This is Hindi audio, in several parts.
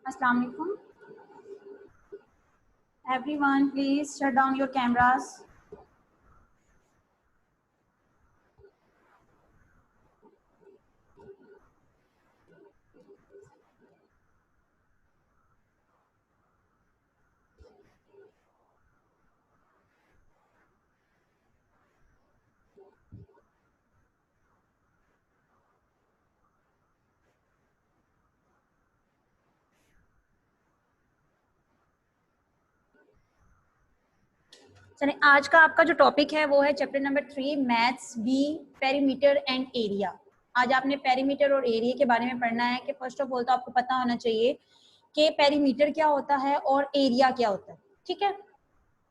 Assalamu alaikum. Everyone, please shut down your cameras. चलिए, आज का आपका जो टॉपिक है वो है chapter number 3 maths b perimeter and area. आज आपने पेरीमीटर और एरिया के बारे में पढ़ना है कि फर्स्ट ऑफ ऑल तो आपको पता होना चाहिए कि पेरीमीटर क्या होता है और एरिया क्या होता है। ठीक है,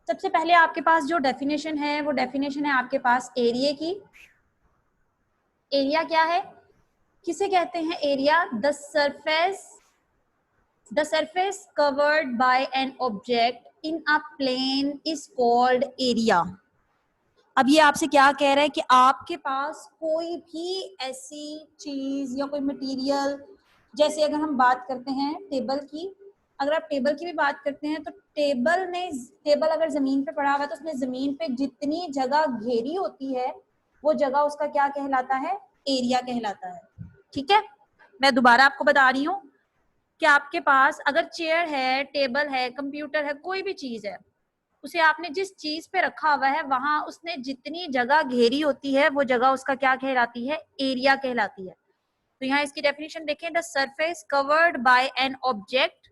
सबसे पहले आपके पास जो डेफिनेशन है वो डेफिनेशन है आपके पास एरिया की। एरिया क्या है, किसे कहते हैं area? The surface covered by an object in a plane is called area. अब ये आपसे क्या कह रहा है कि आपके पास कोई भी ऐसी चीज या कोई मटेरियल, जैसे अगर हम बात करते हैं टेबल की, अगर आप टेबल की भी बात करते हैं तो टेबल अगर जमीन पे पड़ा हुआ है तो उसने जमीन पे जितनी जगह घेरी होती है वो जगह उसका क्या कहलाता है? एरिया कहलाता है। ठीक है, मैं दोबारा आपको बता रही हूँ कि आपके पास अगर चेयर है, टेबल है, कंप्यूटर है, कोई भी चीज है, उसे आपने जिस चीज पे रखा हुआ है वहां उसने जितनी जगह घेरी होती है वो जगह उसका क्या कहलाती है? एरिया कहलाती है। तो यहाँ इसकी डेफिनेशन देखें, the surface covered by an object,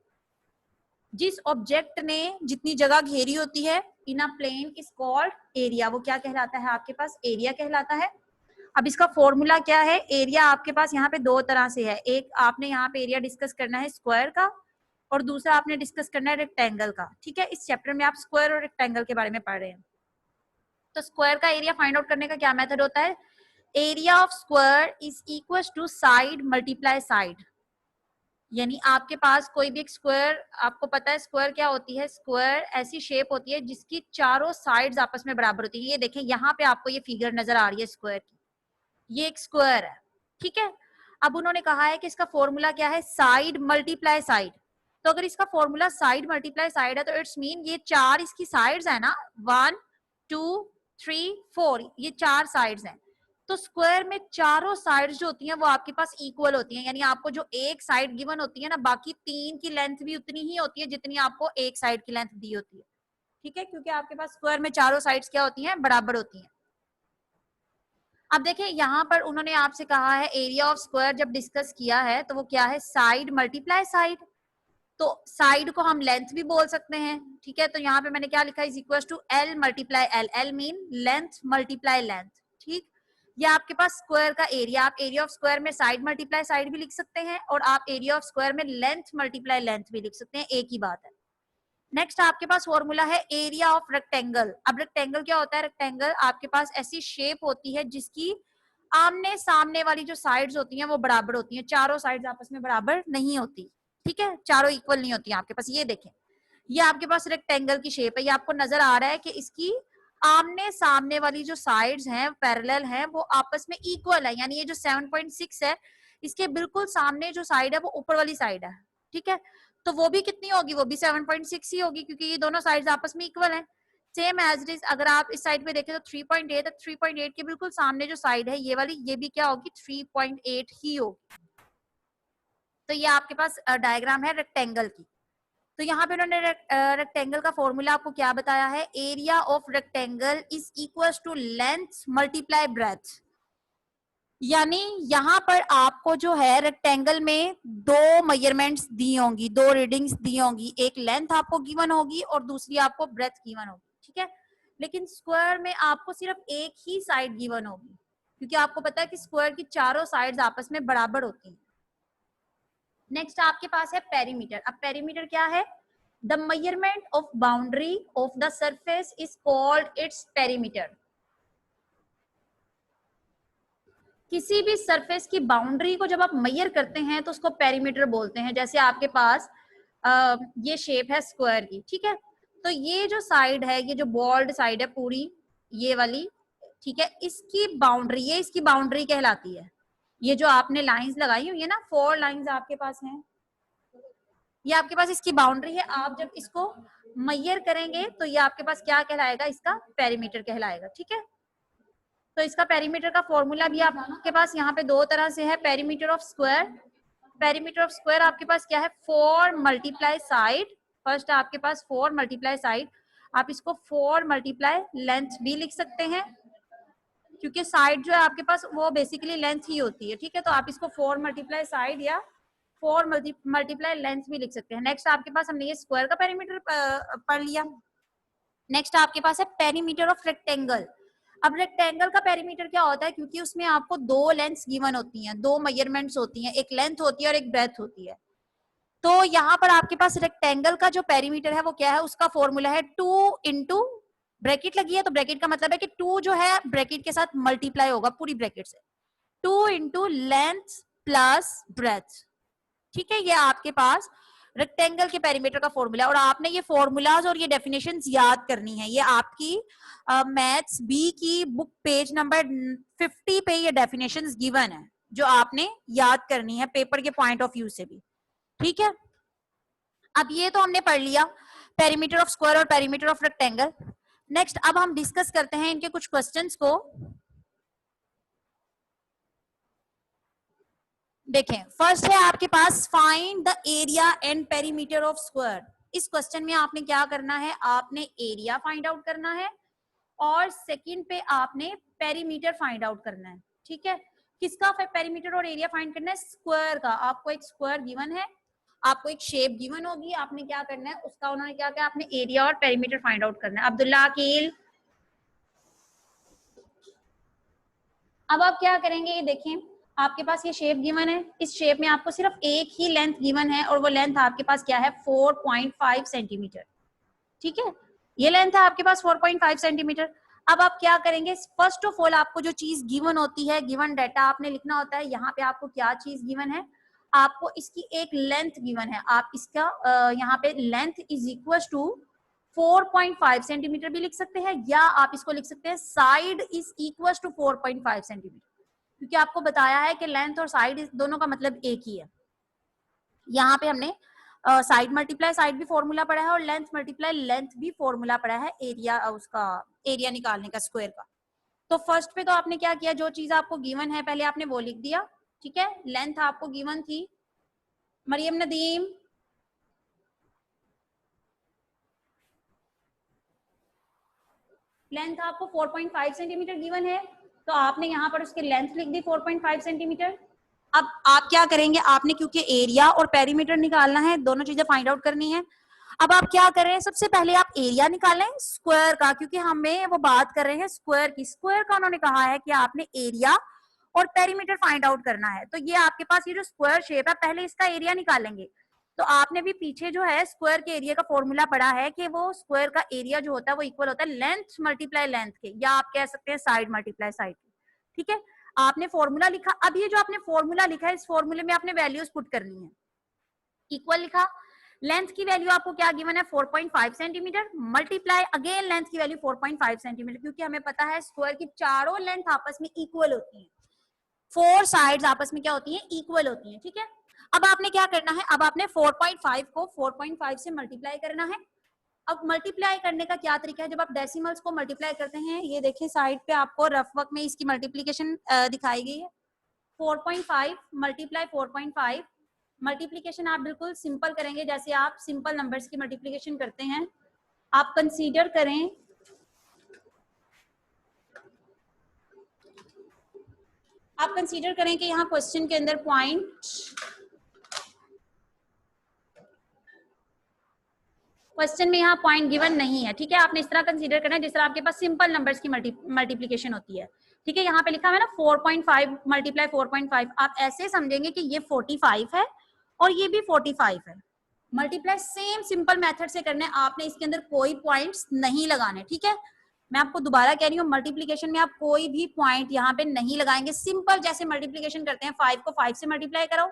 जिस ऑब्जेक्ट ने जितनी जगह घेरी होती है इन a plane is called area. वो क्या कहलाता है? आपके पास एरिया कहलाता है। अब इसका फॉर्मूला क्या है? एरिया आपके पास यहाँ पे दो तरह से है, एक आपने यहाँ पे एरिया डिस्कस करना है स्क्वायर का और दूसरा आपने डिस्कस करना है रेक्टेंगल का। ठीक है, इस चैप्टर में आप स्क्वायर और रेक्टेंगल के बारे में पढ़ रहे हैं। तो स्क्वायर का एरिया फाइंड आउट करने का क्या मेथड होता है? Area of square is equal to side multiply side. यानी आपके पास कोई भी एक स्क्वायर, आपको पता है स्क्वायर क्या होती है? स्क्वायर ऐसी शेप होती है जिसकी चारों साइड्स आपस में बराबर होती है। ये देखें, यहाँ पे आपको ये फिगर नजर आ रही है स्क्वायर की, ये एक स्क्वायर है। ठीक है, अब उन्होंने कहा है कि इसका फॉर्मूला क्या है? Side multiply side. तो अगर इसका फॉर्मूला साइड मल्टीप्लाई साइड है तो इट्स मीन ये चार इसकी साइड्स है ना, 1 2 3 4, ये चार साइड्स हैं। तो स्क्वायर में चारों साइड्स जो होती हैं वो आपके पास इक्वल होती हैं, यानी आपको जो एक साइड गिवन होती है ना, बाकी तीन की लेंथ भी उतनी ही होती है जितनी आपको एक साइड की लेंथ दी होती है। ठीक है, क्योंकि आपके पास स्क्वायर में चारों साइड्स क्या होती हैं? बराबर होती हैं। अब देखिए यहाँ पर उन्होंने आपसे कहा है एरिया ऑफ स्क्वायर जब डिस्कस किया है तो वो क्या है? Side multiply side. तो साइड को हम लेंथ भी बोल सकते हैं। ठीक है, तो यहाँ पे मैंने क्या लिखा? Is equal to l multiply l. L mean length multiply length. ठीक, ये आपके पास स्क्वायर का एरिया, आप एरिया ऑफ स्क्वायर में साइड मल्टीप्लाई साइड भी लिख सकते हैं और आप एरिया ऑफ स्क्वायर में लेंथ मल्टीप्लाई लेंथ भी लिख सकते हैं, एक ही बात है। नेक्स्ट आपके पास फॉर्मूला है एरिया ऑफ रेक्टेंगल। अब रेक्टेंगल क्या होता है? रेक्टेंगल आपके पास ऐसी शेप होती है जिसकी आमने सामने वाली जो साइड्स होती हैं वो बराबर होती हैं, चारों साइड्स आपस में बराबर नहीं होती। ठीक है, चारों इक्वल नहीं होती आपके पास। ये देखें, ये आपके पास रेक्टेंगल की शेप है, ये आपको नजर आ रहा है कि इसकी आमने सामने वाली जो साइड्स हैं पैरेलल हैं वो आपस में इक्वल है, यानी ये जो 7.6 है इसके बिल्कुल सामने जो साइड है वो ऊपर वाली साइड है। ठीक है, तो वो भी कितनी होगी? वो भी 7.6 ही होगी क्योंकि ये दोनों साइड्स आपस में इक्वल हैं। सेम एज इट इज अगर आप इस साइड पे देखें तो 3.8 है, 3.8 के बिल्कुल सामने जो साइड है ये वाली, ये भी क्या होगी? 3.8 ही होगी। तो ये आपके पास डायग्राम है रेक्टेंगल की। तो यहाँ पे उन्होंने रेक्टेंगल का फॉर्मूला आपको क्या बताया है? Area of rectangle is equal to length multiply breadth. यानी यहाँ पर आपको जो है रेक्टेंगल में दो मेजरमेंट्स दी होंगी, दो रीडिंग्स दी होंगी, एक लेंथ आपको गिवन होगी और दूसरी आपको ब्रेथ गिवन होगी। ठीक है, लेकिन स्क्वायर में आपको सिर्फ एक ही साइड गिवन होगी क्योंकि आपको पता है कि स्क्वायर की चारों साइड्स आपस में बराबर होती हैं। नेक्स्ट आपके पास है पेरीमीटर। अब पेरीमीटर क्या है? The measurement of boundary of the surface is called its perimeter. किसी भी सरफेस की बाउंड्री को जब आप मेजर करते हैं तो उसको पेरीमीटर बोलते हैं। जैसे आपके पास ये शेप है स्क्वायर की, ठीक है, तो ये जो साइड है, ये जो बॉल्ड साइड है पूरी, ये वाली, ठीक है, इसकी बाउंड्री, ये इसकी बाउंड्री कहलाती है। ये जो आपने लाइंस लगाई हुई है ना, 4 लाइंस आपके पास हैं, ये आपके पास इसकी बाउंड्री है। आप जब इसको मेजर करेंगे तो ये आपके पास क्या कहलाएगा, इसका पेरीमीटर कहलाएगा। ठीक है, तो इसका पेरीमीटर का फॉर्मूला भी आपके पास यहाँ पे दो तरह से है। Perimeter of square, perimeter of square आपके पास क्या है, 4 मल्टीप्लाई साइड। फर्स्ट आपके पास 4 मल्टीप्लाई साइड, आप इसको 4 मल्टीप्लाई लेंथ भी लिख सकते हैं, क्योंकि साइड जो है आपके पास वो बेसिकली लेंथ ही होती है। ठीक है, तो आप इसको 4 मल्टीप्लाई साइड या 4 मल्टीप्लाई लेंथ भी लिख सकते हैं। नेक्स्ट आपके पास हमने ये स्क्वायर का पेरीमीटर पढ़ लिया। नेक्स्ट आपके पास है पेरीमीटर ऑफ रेक्टेंगल। अब रेक्टेंगल का पेरीमीटर क्या होता है, क्योंकि उसमें आपको दो लेंथ्स गिवन होती हैं, दो मेजरमेंट्स होती हैं, एक लेंथ होती है और एक ब्रेथ होती है। तो यहाँ पर आपके पास रेक्टेंगल का जो पेरीमीटर है वो क्या है, उसका फॉर्मूला है 2 इंटू, ब्रैकेट लगी है तो ब्रैकेट का मतलब है कि 2 जो है ब्रैकेट के साथ मल्टीप्लाई होगा पूरी ब्रैकेट से, 2 इंटू लेंथ प्लस ब्रेथ। ठीक है, ये आपके पास रेक्टेंगल के पेरीमीटर का फॉर्मूला। और आपने ये फॉर्मूलाज और ये डेफिनेशंस याद करनी है। ये आपकी मैथ्स बी की बुक पेज नंबर 50 पे ये डेफिनेशंस गिवन है, जो आपने याद करनी है पेपर के पॉइंट ऑफ व्यू से भी। ठीक है, अब ये तो हमने पढ़ लिया पेरीमीटर ऑफ स्क्वायर और पेरीमीटर ऑफ रेक्टेंगल। नेक्स्ट अब हम डिस्कस करते हैं इनके कुछ क्वेश्चंस को। देखें, फर्स्ट है आपके पास find the area and perimeter of square. इस क्वेश्चन में आपने क्या करना है, आपने एरिया फाइंड आउट करना है और सेकंड पे आपने पेरीमीटर फाइंड आउट करना है। ठीक है, किसका पेरीमीटर और एरिया फाइंड करना है, स्क्वायर का। आपको एक स्क्वायर गिवन है, आपको एक शेप गिवन होगी, आपने क्या करना है उसका, उन्होंने क्या किया, आपने एरिया और पेरीमीटर फाइंड आउट करना है। अब्दुल्ला अकील, अब आप क्या करेंगे, ये देखें आपके पास ये शेप गिवन है, इस शेप में आपको सिर्फ एक ही लेंथ गिवन है और वो लेंथ आपके पास क्या है 4.5 सेंटीमीटर। ठीक है, ये लेंथ है आपके पास 4.5 सेंटीमीटर। अब आप क्या करेंगे, फर्स्ट ऑफ ऑल आपको जो चीज गिवन होती है, गिवन डाटा आपने लिखना होता है। यहाँ पे आपको क्या चीज गिवन है, आपको इसकी एक लेंथ गिवन है, आप इसका यहाँ पे length is equal to 4.5 centimetre भी लिख सकते हैं, या आप इसको लिख सकते हैं side is equal to 4.5 centimetre, क्योंकि आपको बताया है कि लेंथ और साइड दोनों का मतलब एक ही है। यहाँ पे हमने साइड मल्टीप्लाई साइड भी फॉर्मूला पढ़ा है और लेंथ मल्टीप्लाई लेंथ भी फॉर्मूला पढ़ा है एरिया, उसका एरिया निकालने का स्क्वायर का। तो फर्स्ट पे तो आपने क्या किया, जो चीज आपको गिवन है पहले आपने वो लिख दिया। ठीक है, लेंथ आपको गिवन थी, मरियम नदीम, लेंथ आपको 4.5 सेंटीमीटर गिवन है, तो आपने यहाँ पर उसकी लेंथ लिख दी 4.5 सेंटीमीटर। अब आप क्या करेंगे, आपने क्योंकि एरिया और पेरीमीटर निकालना है, दोनों चीजें फाइंड आउट करनी है। अब आप क्या कर रहे हैं, सबसे पहले आप एरिया निकालें स्क्वायर का, क्योंकि हमें वो बात कर रहे हैं स्क्वायर की। स्क्वायर का उन्होंने कहा है कि आपने एरिया और पेरीमीटर फाइंड आउट करना है। तो ये आपके पास ये जो स्क्वायर शेप है, पहले इसका एरिया निकालेंगे। तो आपने भी पीछे जो है स्क्वायर के एरिया का फॉर्मूला पढ़ा है कि वो स्क्वायर का एरिया जो होता है वो इक्वल होता है लेंथ मल्टीप्लाई लेंथ के, या आप कह सकते हैं साइड मल्टीप्लाई साइड के। ठीक है, आपने फॉर्मूला लिखा। अब ये जो आपने फॉर्मूला लिखा है, इस फॉर्मूले में आपने वैल्यूज पुट करनी है। इक्वल लिखा, लेंथ की वैल्यू आपको क्या गिवन है 4.5 सेंटीमीटर, मल्टीप्लाई अगेन लेंथ की वैल्यू 4.5 सेंटीमीटर, क्योंकि हमें पता है स्क्वायर की चारों लेंथ आपस में इक्वल होती है, 4 साइड्स आपस में क्या होती हैं, इक्वल होती हैं। ठीक है, अब आपने क्या करना है, अब आपने 4.5 को 4.5 से मल्टीप्लाई करना है। अब मल्टीप्लाई करने का क्या तरीका है, जब आप डेसिमल्स को मल्टीप्लाई करते हैं, ये देखिए साइड पे आपको रफ वर्क में इसकी मल्टीप्लीकेशन दिखाई गई है। 4.5 मल्टीप्लाई 4.5, मल्टीप्लीकेशन आप बिल्कुल सिंपल करेंगे जैसे आप सिंपल नंबर्स की मल्टीप्लीकेशन करते हैं। आप कंसीडर करें, आप कंसीडर करें कि यहाँ क्वेश्चन के अंदर क्वेश्चन में यहाँ पॉइंट गिवन नहीं है। ठीक है, आपने इस तरह कंसीडर करना है जिस तरह आपके पास सिंपल नंबर्स की मल्टीप्लीकेशन होती है। ठीक है, यहाँ पे लिखा है ना 4.5 मल्टीप्लाई 4.5, आप ऐसे समझेंगे कि ये 45 है और ये भी 45 है। मल्टीप्लाई सेम सिंपल मेथड से करना है, आपने इसके अंदर कोई पॉइंट्स नहीं लगाने। ठीक है, मैं आपको दोबारा कह रही हूँ, मल्टीप्लीकेशन में आप कोई भी पॉइंट यहाँ पे नहीं लगाएंगे। सिंपल जैसे मल्टीप्लीकेशन करते हैं, 5 को 5 से मल्टीप्लाई करो,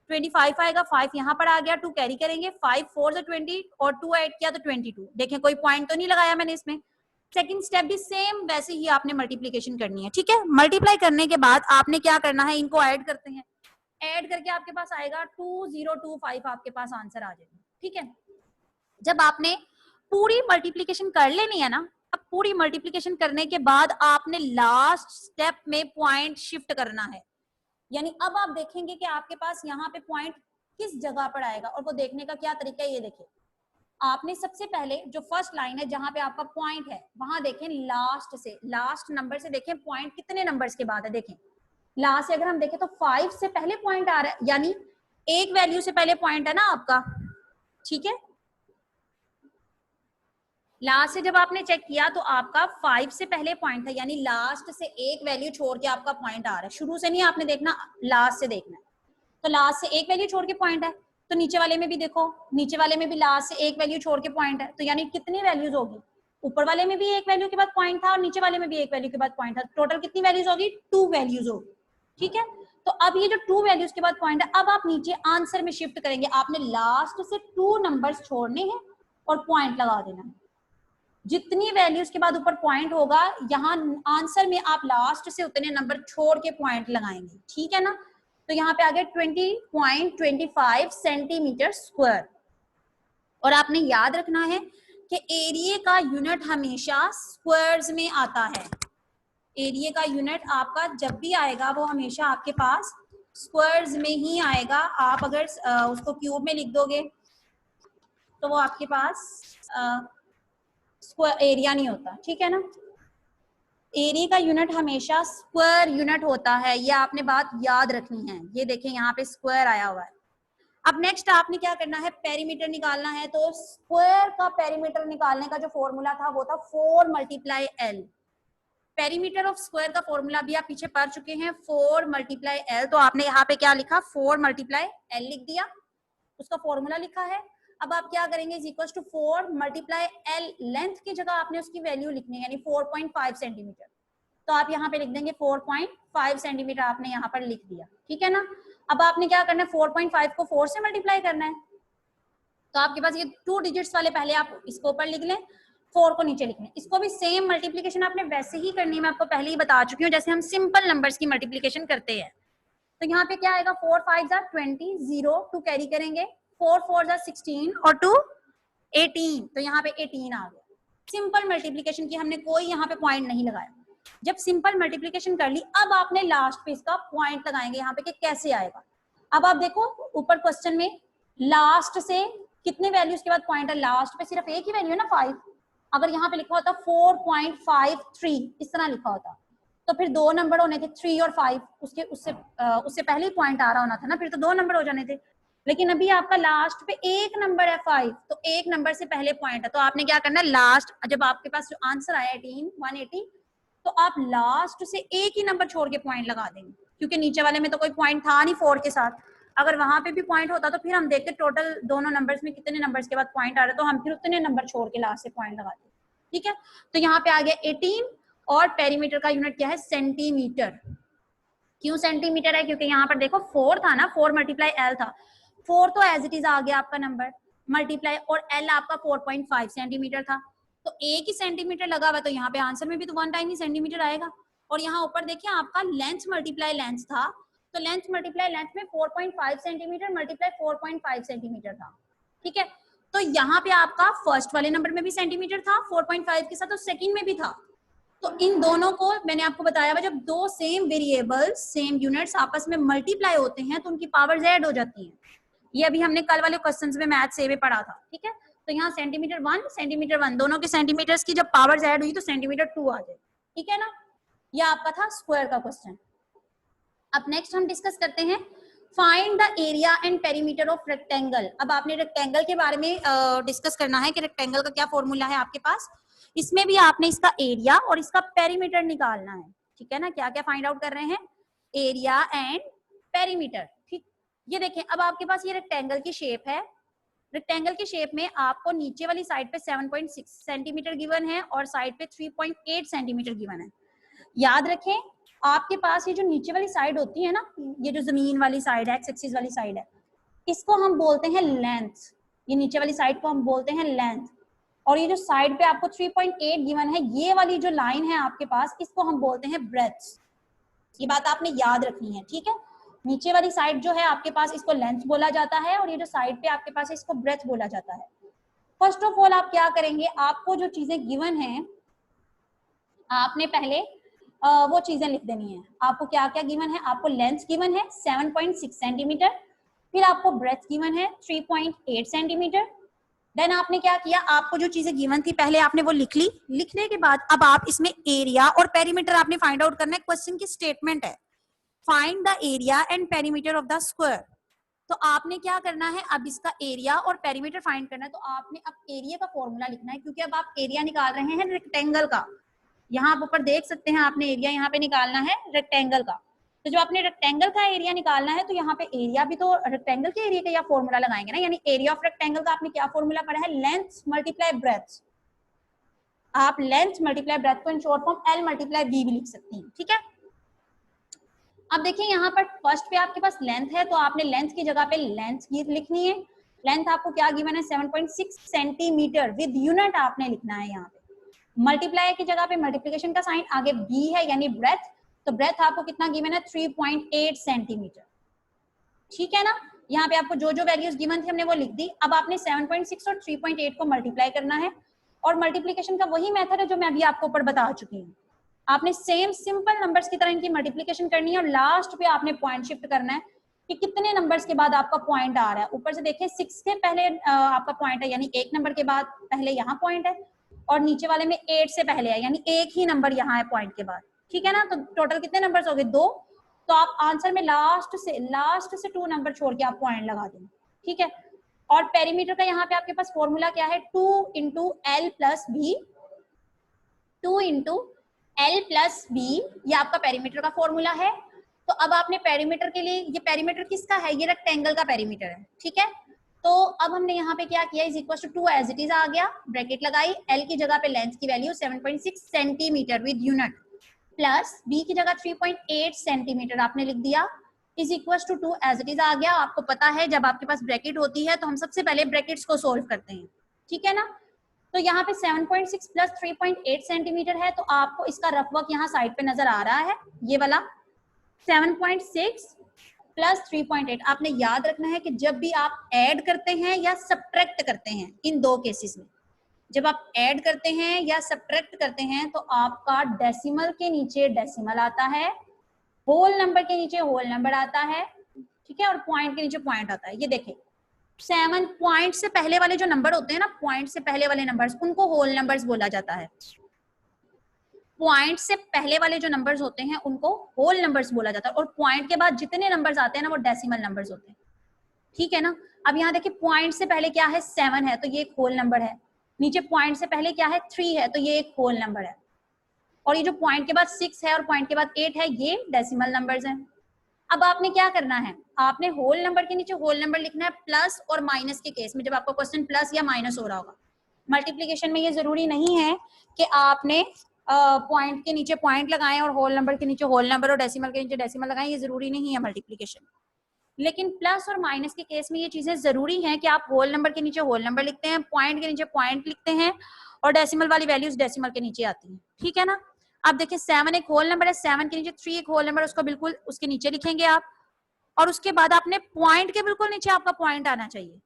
25 आएगा, 5 यहाँ पर आ गया, 2 कैरी करेंगे, 5 4 से 20 और 2 ऐड किया तो 22। देखें कोई पॉइंट तो नहीं लगाया मैंने इसमें। सेकंड स्टेप भी सेम वैसे ही आपने मल्टीप्लीकेशन करनी है। ठीक है, मल्टीप्लाई करने के बाद आपने क्या करना है, इनको ऐड करते हैं। ऐड करके आपके पास आएगा 2025, आपके पास आंसर आ जाएगा। ठीक है, जब आपने पूरी मल्टीप्लीकेशन कर लेनी है ना, अब पूरी मल्टीप्लीकेशन करने के बाद आपने लास्ट स्टेप में पॉइंट शिफ्ट करना है। यानी अब आप देखेंगे कि आपके पास यहाँ पे पॉइंट किस जगह पर आएगा, और वो देखने का क्या तरीका है, ये देखिए। आपने सबसे पहले जो फर्स्ट लाइन है जहां पे आपका पॉइंट है, वहां देखें लास्ट से, लास्ट नंबर से देखें पॉइंट कितने नंबर्स के बाद है। देखें लास्ट से अगर हम देखें तो 5 से पहले पॉइंट आ रहा है, यानी एक वैल्यू से पहले पॉइंट है ना आपका। ठीक है, लास्ट से जब आपने चेक किया तो आपका 5 से पहले पॉइंट था, यानी लास्ट से एक वैल्यू छोड़ के आपका पॉइंट आ रहा है। शुरू से नहीं आपने देखना, लास्ट से देखना है। तो लास्ट से एक वैल्यू छोड़ के पॉइंट है, तो नीचे वाले में भी देखो, नीचे वाले में भी लास्ट से एक वैल्यू छोड़ के पॉइंट है, तो यानी कितनी वैल्यूज होगी, ऊपर वाले में भी एक वैल्यू के बाद पॉइंट था और नीचे वाले में भी एक वैल्यू के बाद पॉइंट था, टोटल कितनी वैल्यूज होगी, 2 वैल्यूज होगी। ठीक है, तो अब ये जो 2 वैल्यूज के बाद पॉइंट है, अब आप नीचे आंसर में शिफ्ट करेंगे, आपने लास्ट से 2 नंबर्स छोड़ने हैं और पॉइंट लगा देना है। जितनी वैल्यूज के बाद ऊपर पॉइंट होगा, यहाँ आंसर में आप लास्ट से उतने नंबर छोड़ के पॉइंट लगाएंगे। ठीक है ना, तो यहाँ पे आ गया 20.25 सेंटीमीटर स्क्वायर। और आपने याद रखना है कि एरिया का यूनिट हमेशा स्क्वायर्स में आता है। एरिया का यूनिट आपका जब भी आएगा वो हमेशा आपके पास स्क्वायर्स में ही आएगा। आप अगर उसको क्यूब में लिख दोगे तो वो आपके पास स्क्वायर एरिया नहीं होता। ठीक है ना, एरिया का यूनिट हमेशा स्क्वायर यूनिट होता है, ये आपने बात याद रखनी है। ये देखें यहाँ पे स्क्वायर आया हुआ है। अब नेक्स्ट आपने क्या करना है, पेरीमीटर निकालना है। तो स्क्वायर का पेरीमीटर निकालने का जो फॉर्मूला था वो था 4 × L। पेरीमीटर ऑफ स्क्वायर का फॉर्मूला भी आप पीछे पढ़ चुके हैं, 4 × L। तो आपने यहाँ पे क्या लिखा, 4 × L लिख दिया, उसका फॉर्मूला लिखा है। अब आप क्या करेंगे, is equal to 4 × L, length की जगह आपने उसकी वैल्यू लिखनी है, यानी 4.5 सेंटीमीटर। तो आप यहाँ पे लिख देंगे 4.5 सेंटीमीटर, आपने यहाँ पर लिख दिया। ठीक है ना, अब आपने क्या करना है, 4.5 को 4 से मल्टीप्लाई करना है। तो आपके पास ये 2 डिजिट्स वाले पहले आप इसको ऊपर लिख लें, 4 को नीचे लिखना है। इसको भी सेम मल्टीप्लीकेशन आपने वैसे ही करनी है, मैं आपको पहले ही बता चुकी हूँ, जैसे हम सिंपल नंबर्स की मल्टीप्लीकेशन करते हैं। तो यहाँ पे क्या आएगा, 4 5 20, 0 2 कैरी करेंगे, 4 4 16 और 2 18, तो यहाँ पे 18 आ गया। सिंपल मल्टीप्लीकेशन की, हमने कोई यहाँ पे पॉइंट नहीं लगाया। जब सिंपल मल्टीप्लीकेशन कर ली, अब आपने लास्ट पे इसका पॉइंट लगाएंगे यहाँ पे कि कैसे आएगा। अब आप देखो ऊपर क्वेश्चन में लास्ट से कितने वैल्यूज के बाद पॉइंट है, लास्ट पे सिर्फ एक ही वैल्यू है ना 5। अगर यहाँ पे लिखा होता 4.53 इस तरह लिखा होता तो फिर 2 नंबर होने थे, 3 और 5, उससे पहले ही पॉइंट आ रहा होना था ना, फिर तो 2 नंबर हो जाने थे। लेकिन अभी आपका लास्ट पे एक नंबर है 5, तो एक नंबर से पहले पॉइंट है। तो आपने क्या करना है, लास्ट जब आपके पास जो आंसर आया 180, तो आप लास्ट से एक ही नंबर छोड़ के पॉइंट लगा देंगे, क्योंकि नीचे वाले में तो कोई पॉइंट था नहीं 4 के साथ। अगर वहां पे भी पॉइंट होता तो फिर हम देखते टोटल दोनों नंबर्स में कितने नंबर्स के बाद पॉइंट आ रहा है, तो हम फिर उतने नंबर छोड़ के लास्ट से पॉइंट लगाते। ठीक है, तो यहाँ पे आ गया 18, और पेरीमीटर का यूनिट क्या है, सेंटीमीटर। क्यों सेंटीमीटर है, क्योंकि यहाँ पर देखो 4 था ना, 4 × L था, 4 तो एज इट इज आ गया आपका नंबर, मल्टीप्लाई और L आपका 4.5 सेंटीमीटर था, तो एक ही सेंटीमीटर लगा हुआ, तो यहाँ पे आंसर में भी तो 1 टाइम ही सेंटीमीटर आएगा। और यहाँ ऊपर देखिए आपका लेंथ मल्टीप्लाई लेंथ था, तो लेंथ मल्टीप्लाई लेंथ में 4.5 सेंटीमीटर मल्टीप्लाई 4.5 सेंटीमीटर था। ठीक है, तो यहाँ पे आपका फर्स्ट वाले नंबर में भी सेंटीमीटर था 4.5 के साथ, तो सेकंड में भी था। तो इन दोनों को मैंने आपको बताया हुआ, जब दो सेम वेरिएबल्स सेम यूनिट्स आपस में मल्टीप्लाई होते हैं तो उनकी पावर्स ऐड हो जाती हैं। ये अभी हमने कल वाले क्वेश्चंस में मैथ से भी पढ़ा था। ठीक है, तो यहाँ सेंटीमीटर 1 सेंटीमीटर 1 दोनों के सेंटीमीटर्स की जब पावर्स ऐड हुई तो सेंटीमीटर 2 आ जाए। ठीक है ना, यह आपका था स्क्वायर का क्वेश्चन। अब नेक्स्ट हम डिस्कस करते हैं find the area and perimeter of rectangle. अब आपने रेक्टेंगल के बारे में डिस्कस करना है कि रेक्टेंगल का क्या फॉर्मूला है आपके पास। इसमें भी आपने इसका एरिया और इसका पेरीमीटर निकालना है। ठीक है ना, क्या क्या फाइंड आउट कर रहे हैं, एरिया एंड पेरीमीटर। ठीक, ये देखें अब आपके पास ये रेक्टेंगल की शेप है। रेक्टेंगल की शेप में आपको नीचे वाली साइड पे 7.6 सेंटीमीटर गिवन है और साइड पे 3.8 सेंटीमीटर गिवन है। याद रखें आपके पास ये जो नीचे वाली साइड होती है ना, ये जो जमीन वाली साइड है, एक्स एक्सिस वाली साइड है, इसको हम बोलते हैं लेंथ। ये नीचे वाली साइड को हम बोलते हैं लेंथ, और ये जो साइड पे आपको 3.8 गिवन है, ये वाली जो लाइन है आपके पास, इसको हम बोलते हैं ब्रेड्थ। ये बात आपने याद रखनी है। ठीक है, नीचे वाली साइड जो है आपके पास इसको लेंथ बोला जाता है, और ये जो साइड पे आपके पास है इसको ब्रेथ बोला जाता है। फर्स्ट ऑफ ऑल आप क्या करेंगे, आपको जो चीजें गिवन है आपने पहले वो चीजें लिख देनी है। आपको क्या क्या गिवन है, आपको लेंथ गिवन है 7.6 सेंटीमीटर, फिर आपको ब्रेथ गिवन है 3.8 सेंटीमीटर। देन आपने क्या किया, आपको जो चीजें गिवन थी पहले आपने वो लिख ली। लिखने के बाद अब आप इसमें एरिया और पेरीमीटर आपने फाइंड आउट करना है। क्वेश्चन की स्टेटमेंट है find the area and perimeter of the square. तो आपने क्या करना है, अब इसका एरिया और पेरीमीटर फाइंड करना है। तो आपने अब एरिया का फॉर्मूला लिखना है, क्योंकि अब आप एरिया निकाल रहे हैं रेक्टेंगल का। यहाँ आप ऊपर देख सकते हैं, आपने एरिया यहाँ पे निकालना है रेक्टेंगल का। तो जो आपने रेक्टेंगल का एरिया निकालना है, तो यहाँ पे एरिया भी तो रेक्टेंगल के एरिया का या फॉर्मूला लगाएंगे ना, यानी एरिया ऑफ रेक्टेंगल का आपने क्या फॉर्मूला पढ़ा है, लेंथ मल्टीप्लाई ब्रेथ। आप लेंथ मल्टीप्लाई ब्रेथ को in short form l multiply b भी लिख सकती हैं, ठीक है। अब देखिए यहाँ पर फर्स्ट पे आपके पास लेंथ है, तो आपने लेंथ की जगह पे लेंथ लिखनी है। लेंथ आपको क्या गिवन है 7.6 सेंटीमीटर विद यूनिट आपने लिखना है। यहाँ पे मल्टीप्लाई की जगह पे मल्टीप्लिकेशन का साइन आगे बी है यानी ब्रेथ, तो ब्रेथ आपको कितना गिवन है 3.8 सेंटीमीटर, ठीक है ना। यहाँ पे आपको जो जो वैल्यूज गिवन थी हमने वो लिख दी। अब आपने 7.6 और 3.8 को मल्टीप्लाई करना है, और मल्टीप्लिकेशन का वही मेथड है जो मैं अभी आपको ऊपर बता चुकी हूँ। आपने सेम सिंपल नंबर्स की तरह इनकी मल्टीप्लिकेशन करनी है, और लास्ट पे आपने पॉइंट शिफ्ट करना है कि कितने नंबर्स के बाद आपका पॉइंट आ रहा है। ऊपर से देखिए 6 के पहले आपका पॉइंट है, यानी 1 नंबर के बाद पहले यहाँ पॉइंट है, और नीचे वाले में 8 से पहले है, यानी एक ही नंबर यहाँ है पॉइंट के बाद, ठीक है ना। तो टोटल कितने नंबर्स हो गए 2। तो आप आंसर में लास्ट से 2 नंबर छोड़ के आप पॉइंट लगा देंगे, ठीक है। और पेरीमीटर का यहाँ पे आपके पास फॉर्मूला क्या है, 2 into l plus b, 2 into l plus b, ये आपका पेरीमीटर का फॉर्मूला है। तो अब आपने पेरीमीटर के लिए, ये पेरीमीटर किसका है, ये रेक्टेंगल का पेरीमीटर है, ठीक है। तो अब हमने यहाँ पे क्या किया, is equal to 2 as it is आ गया, ब्रैकेट लगाई, एल की जगह पे लेंथ की value 7.6 centimetre with unit, plus B की जगह 3.8 सेंटीमीटर आपने लिख दिया, is equal to 2 as it is आ गया। आपको पता है जब आपके पास ब्रैकेट होती है तो हम सबसे पहले ब्रैकेट्स को सोल्व करते हैं, ठीक है ना। तो यहाँ पे 7.6 प्लस 3.8 सेंटीमीटर है, तो आपको इसका रफ वर्क यहाँ साइड पे नजर आ रहा है, ये वाला 7.6 प्लस 3.8। आपने याद रखना है कि जब भी आप ऐड करते हैं या सब्ट्रैक्ट करते हैं, इन दो केसेस में जब आप ऐड करते हैं या सब्ट्रैक्ट करते हैं, तो आपका डेसिमल के नीचे डेसिमल आता है, होल नंबर के नीचे होल नंबर आता है, ठीक है, और पॉइंट के नीचे पॉइंट आता है। ये देखें 7 पॉइंट से पहले वाले जो नंबर होते हैं ना, पॉइंट से पहले वाले नंबर्स, उनको होल नंबर्स बोला जाता है। पॉइंट से पहले वाले जो नंबर्स होते हैं उनको होल नंबर्स बोला जाता है, और पॉइंट के बाद जितने नंबर्स आते हैं ना वो डेसिमल नंबर्स होते हैं, ठीक है ना। अब यहाँ देखिए पॉइंट से पहले क्या है 7 है, तो ये एक होल नंबर है। नीचे पॉइंट से पहले क्या है 3 है, तो ये एक होल नंबर है। और ये जो पॉइंट के बाद 6 है और पॉइंट के बाद 8 है, ये डेसिमल नंबर्स हैं। अब आपने क्या करना है, आपने होल नंबर के नीचे होल नंबर लिखना है, प्लस और माइनस के केस में जब आपका क्वेश्चन प्लस या माइनस हो रहा होगा। मल्टीप्लिकेशन में ये जरूरी नहीं है कि आपने पॉइंट के नीचे पॉइंट लगाएं और होल नंबर के नीचे होल नंबर और डेसिमल के नीचे डेसिमल लगाएं, ये जरूरी नहीं है मल्टीप्लिकेशन। लेकिन प्लस और माइनस के केस में ये चीजें जरूरी हैं कि आप होल नंबर के नीचे होल नंबर लिखते हैं, पॉइंट के नीचे पॉइंट लिखते हैं, और डेसिमल वाली वैल्यूज डेसिमल के नीचे आती हैं, ठीक है ना। अब देखिए 7 एक होल नंबर है, 7 के नीचे 3 एक होल नंबर, उसको बिल्कुल उसके नीचे लिखेंगे आप, और उसके बाद आपने पॉइंट के बिल्कुल नीचे आपका पॉइंट आना चाहिए,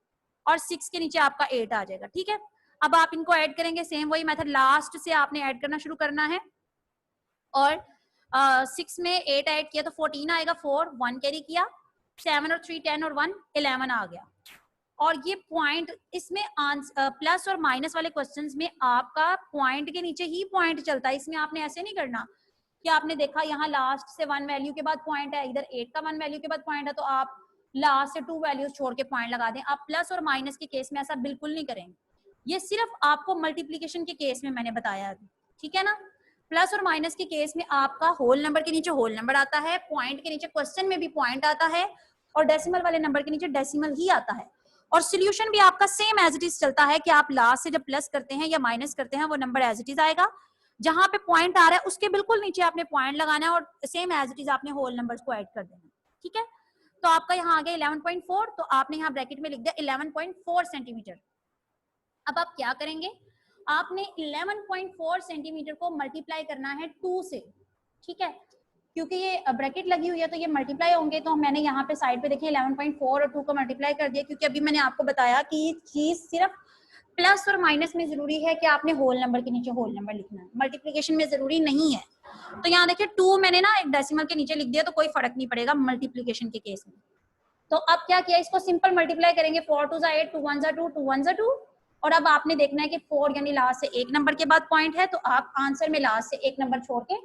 और 6 के नीचे आपका 8 आ जाएगा, ठीक है। अब आप इनको ऐड करेंगे, सेम वही मेथड, लास्ट से आपने ऐड करना शुरू करना है, और 6 में 8 ऐड किया तो 14 आएगा, 4 1 कैरी किया, 7 और 3 10 और 1 11 आ गया। और ये पॉइंट इसमें प्लस और माइनस वाले क्वेश्चंस में आपका पॉइंट के नीचे ही पॉइंट चलता है। इसमें आपने ऐसे नहीं करना कि आपने देखा यहाँ लास्ट से 1 वैल्यू के बाद पॉइंट है, इधर 8 का 1 वैल्यू के बाद पॉइंट है, तो आप लास्ट से 2 वैल्यूज छोड़ के पॉइंट लगा दें। आप प्लस और माइनस के केस में ऐसा बिल्कुल नहीं करेंगे, ये सिर्फ आपको मल्टीप्लीकेशन के केस में मैंने बताया अभी, ठीक है ना। प्लस और माइनस के केस में आपका होल नंबर के नीचे होल नंबर आता है, पॉइंट के नीचे क्वेश्चन में भी पॉइंट आता है, और डेसिमल वाले नंबर के नीचे डेसिमल ही आता है। और सोल्यूशन भी आपका सेम एज इट इज चलता है कि आप लास्ट से जब प्लस करते हैं या माइनस करते हैं वो नंबर एज इट इज आएगा, जहां पे पॉइंट आ रहा है उसके बिल्कुल नीचे आपने पॉइंट लगाना है, और सेम एज इट इज आपने होल नंबर्स को ऐड कर देना, ठीक है। तो आपका यहाँ आ गया 11.4, तो आपने यहाँ ब्रैकेट में लिख दिया 11.4 सेंटीमीटर। अब आप क्या करेंगे, आपने 11.4 सेंटीमीटर को मल्टीप्लाई करना है 2 से, ठीक है। क्योंकि ये ब्रैकेट लगी हुई है तो ये मल्टीप्लाई होंगे, तो मैंने यहाँ पे साइड पे देखिए 11.4 और 2 को मल्टीप्लाई कर दिया, क्योंकि अभी मैंने आपको बताया कि ये चीज सिर्फ प्लस और माइनस में जरूरी है कि आपने होल नंबर के नीचे होल नंबर लिखना है, मल्टीप्लिकेशन में जरूरी नहीं है। तो यहाँ देखिए 2 मैंने ना एक डेसिमल के नीचे लिख दिया तो कोई फर्क नहीं पड़ेगा मल्टीप्लिकेशन के केस में। तो अब क्या किया, इसको सिंपल मल्टीप्लाई करेंगे, 4 2 8, 2 1 2, 2 1 2। और अब आपने देखना है कि 4 यानी लास्ट से एक नंबर के बाद पॉइंट है, तो आप आंसर में लास्ट से एक नंबर छोड़ के